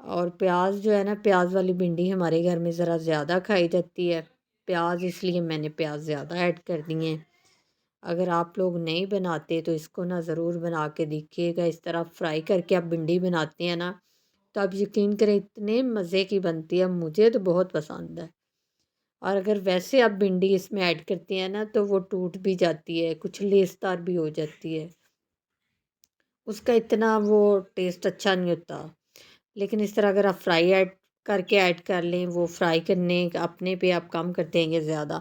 اور پیاز جو ہے نا، پیاز والی بھنڈی ہمارے گھر میں ذرا زیادہ کھائی جاتی ہے پیاز، اس لیے میں نے پیاز زیادہ ایڈ کر دی ہیں۔ اگر آپ لوگ نہیں بناتے تو اس کو نا ضرور بنا کے دیکھیے گا، اس طرح فرائی کر کے آپ بھنڈی بناتے ہیں نا تو آپ یقین کریں اتنے مزے کی بنتی ہے، مجھے تو بہت پسند ہے۔ اور اگر ویسے آپ بھنڈی اس میں ایڈ کرتے ہیں نا تو وہ ٹوٹ بھی جاتی ہے، کچھ لیسدار بھی ہو جاتی ہے، اس کا اتنا وہ ٹیسٹ اچھا نہیں ہوتا۔ لیکن اس طرح اگر آپ فرائی کر کے ایڈ کر لیں، وہ فرائی کرنے اپنے پہ آپ کم کر دیں گے زیادہ،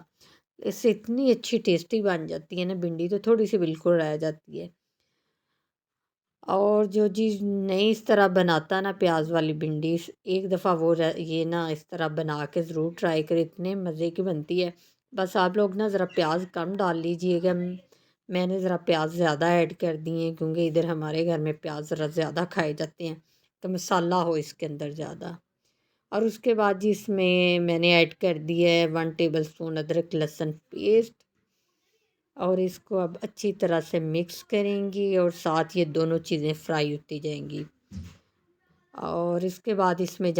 اس سے اتنی اچھی ٹیسٹی بن جاتی ہے نا بھنڈی، تو تھوڑی سی بالکل رہ جاتی ہے۔ اور جو چیز نہیں اس طرح بناتا نا پیاز والی بھنڈی، ایک دفعہ وہ یہ نا اس طرح بنا کے ضرور ٹرائی کرے، اتنے مزے کی بنتی ہے۔ بس آپ لوگ نا ذرا پیاز کم ڈال لیجئے گا، میں نے ذرا پیاز زیادہ ایڈ کر دی ہیں کیونکہ ادھر ہمارے گھر میں پیاز ذرا زیادہ کھائے جاتے ہیں، تو مسالہ ہو اس کے اندر زیادہ۔ اور اس کے بعد جی اس میں نے ایڈ کر دی ہے 1 ٹیبل اسپون ادرک لہسن پیسٹ، اور اس کو اب اچھی طرح سے مکس کریں گی اور ساتھ یہ دونوں چیزیں فرائی ہوتی جائیں گی۔ اور اس کے بعد اس میں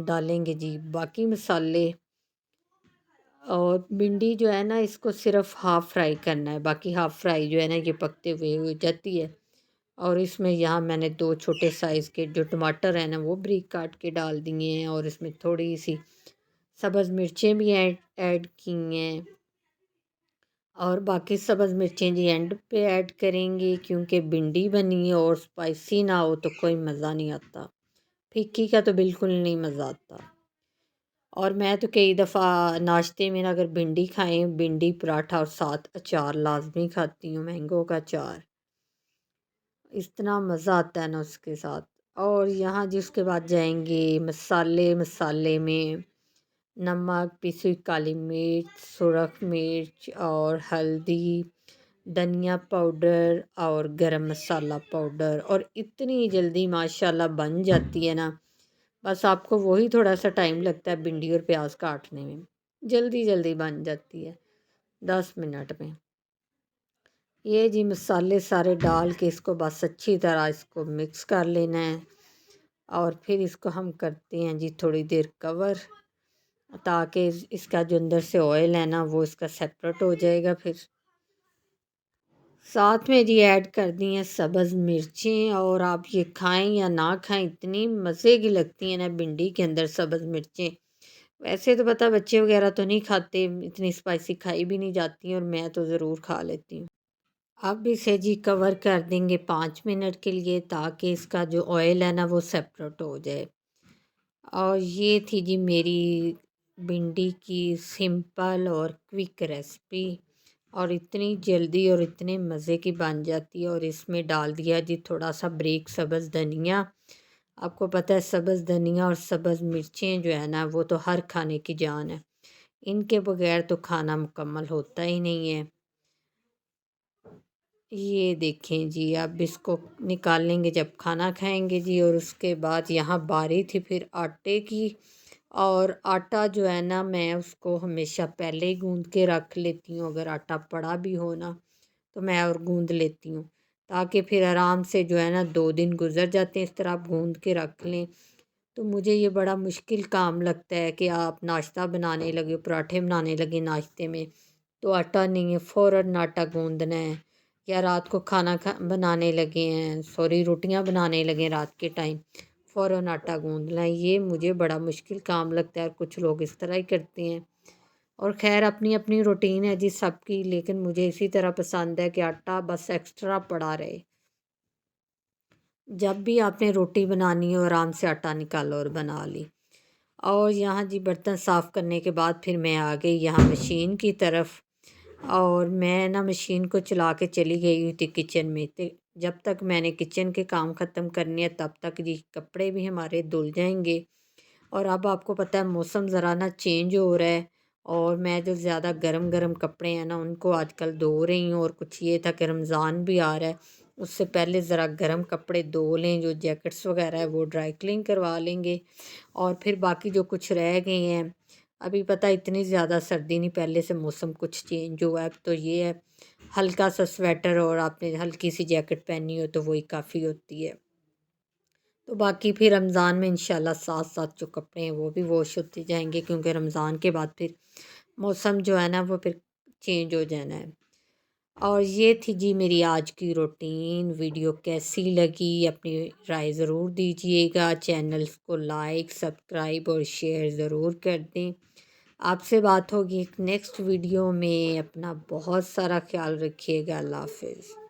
ڈالیں گے جی باقی مسالے، اور بھنڈی جو ہے نا اس کو صرف ہاف فرائی کرنا ہے، باقی ہاف فرائی جو ہے نا یہ پکتے ہوئے ہو جاتی ہے۔ اور اس میں یہاں میں نے 2 چھوٹے سائز کے جو ٹماٹر ہیں نا وہ بریک کاٹ کے ڈال دیے ہیں، اور اس میں تھوڑی سی سبز مرچیں بھی ایڈ کی ہیں، اور باقی سبز مرچیں جی اینڈ پہ ایڈ کریں گے کیونکہ بھنڈی بنی ہے اور اسپائسی نہ ہو تو کوئی مزہ نہیں آتا، پھیکی کا تو بالکل نہیں مزہ آتا۔ اور میں تو کئی دفعہ ناشتے میں اگر بھنڈی کھائیں، بھنڈی پراٹھا اور ساتھ اچار لازمی کھاتی ہوں، مینگو کا اچار، اتنا مزہ آتا ہے نا اس کے ساتھ۔ اور یہاں جس کے بعد جائیں گے مسالے میں نمک، پیسی ہوئی کالی مرچ، سرخ مرچ اور ہلدی، دھنیا پاؤڈر اور گرم مسالہ پاؤڈر، اور اتنی جلدی ماشاءاللہ بن جاتی ہے نا، بس آپ کو وہی تھوڑا سا ٹائم لگتا ہے بھنڈی اور پیاز کاٹنے میں، جلدی جلدی بن جاتی ہے 10 منٹ میں۔ یہ جی مسالے سارے ڈال کے اس کو بس اچھی طرح اس کو مکس کر لینا ہے، اور پھر اس کو ہم کرتے ہیں جی تھوڑی دیر کور، تاکہ اس کا جو اندر سے آئل ہے نا وہ اس کا سیپریٹ ہو جائے گا۔ پھر ساتھ میں جی ایڈ کر دی ہیں سبز مرچیں، اور آپ یہ کھائیں یا نہ کھائیں اتنی مزے کی لگتی ہیں نا بھنڈی کے اندر سبز مرچیں۔ ویسے تو پتہ بچے وغیرہ تو نہیں کھاتے، اتنی اسپائسی کھائی بھی نہیں جاتی ہیں، اور میں تو ضرور کھا لیتی ہوں۔ اب اسے جی کور کر دیں گے 5 منٹ کے لیے تاکہ اس کا جو آئل ہے نا وہ سیپریٹ ہو جائے۔ اور یہ تھی جی میری بھنڈی کی سمپل اور کوئک ریسپی، اور اتنی جلدی اور اتنے مزے کی بن جاتی ہے۔ اور اس میں ڈال دیا جی تھوڑا سا بریک سبز دھنیا، آپ کو پتہ ہے سبز دھنیا اور سبز مرچیں جو ہے نا وہ تو ہر کھانے کی جان ہے، ان کے بغیر تو کھانا مکمل ہوتا ہی نہیں ہے۔ یہ دیکھیں جی اب اس کو نکال لیں گے جب کھانا کھائیں گے جی۔ اور اس کے بعد یہاں باری تھی پھر آٹے کی، اور آٹا جو ہے نا میں اس کو ہمیشہ پہلے ہی گوندھ کے رکھ لیتی ہوں، اگر آٹا پڑا بھی ہو نا تو میں اور گوندھ لیتی ہوں، تاکہ پھر آرام سے جو ہے نا 2 دن گزر جاتے ہیں اس طرح آپ گوندھ کے رکھ لیں۔ تو مجھے یہ بڑا مشکل کام لگتا ہے کہ آپ ناشتہ بنانے لگے، پراٹھے بنانے لگے ناشتے میں تو آٹا نہیں ہے، فوراً آٹا گوندھنا ہے، یا رات کو کھانا بنانے لگے ہیں، روٹیاں بنانے لگے رات کے ٹائم، فوراً آٹا گوندھنا ہے، یہ مجھے بڑا مشکل کام لگتا ہے، اور کچھ لوگ اس طرح ہی کرتے ہیں۔ اور خیر اپنی اپنی روٹین ہے جی سب کی، لیکن مجھے اسی طرح پسند ہے کہ آٹا بس ایکسٹرا پڑا رہے، جب بھی آپ نے روٹی بنانی ہو آرام سے آٹا نکالو اور بنا لی۔ اور یہاں جی برتن صاف کرنے کے بعد پھر میں آ گئی یہاں مشین کی طرف، اور میں نا مشین کو چلا کے چلی گئی ہوئی تھی کچن میں، جب تک میں نے کچن کے کام ختم کرنے ہیں تب تک جی کپڑے بھی ہمارے دھل جائیں گے۔ اور اب آپ کو پتہ ہے موسم ذرا نا چینج ہو رہا ہے، اور میں جو زیادہ گرم گرم کپڑے ہیں نا ان کو آج کل دھو رہی ہوں، اور کچھ یہ تھا کہ رمضان بھی آ رہا ہے، اس سے پہلے ذرا گرم کپڑے دھو لیں، جو جیکٹس وغیرہ ہے وہ ڈرائی کلین کروا لیں گے، اور پھر باقی جو کچھ رہ گئے ہیں، ابھی پتہ اتنی زیادہ سردی نہیں، پہلے سے موسم کچھ چینج ہوا ہے، اب تو یہ ہے ہلکا سا سویٹر اور آپ نے ہلکی سی جیکٹ پہنی ہو تو وہی کافی ہوتی ہے۔ تو باقی پھر رمضان میں انشاءاللہ ساتھ ساتھ جو کپڑے ہیں وہ بھی واش ہوتے جائیں گے، کیونکہ رمضان کے بعد پھر موسم جو ہے نا وہ پھر چینج ہو جانا ہے۔ اور یہ تھی جی میری آج کی روٹین، ویڈیو کیسی لگی اپنی رائے ضرور دیجیے گا، چینلز کو لائک سبسکرائب اور شیئر ضرور کر دیں۔ آپ سے بات ہوگی ایک نیکسٹ ویڈیو میں، اپنا بہت سارا خیال رکھیے گا، اللہ حافظ۔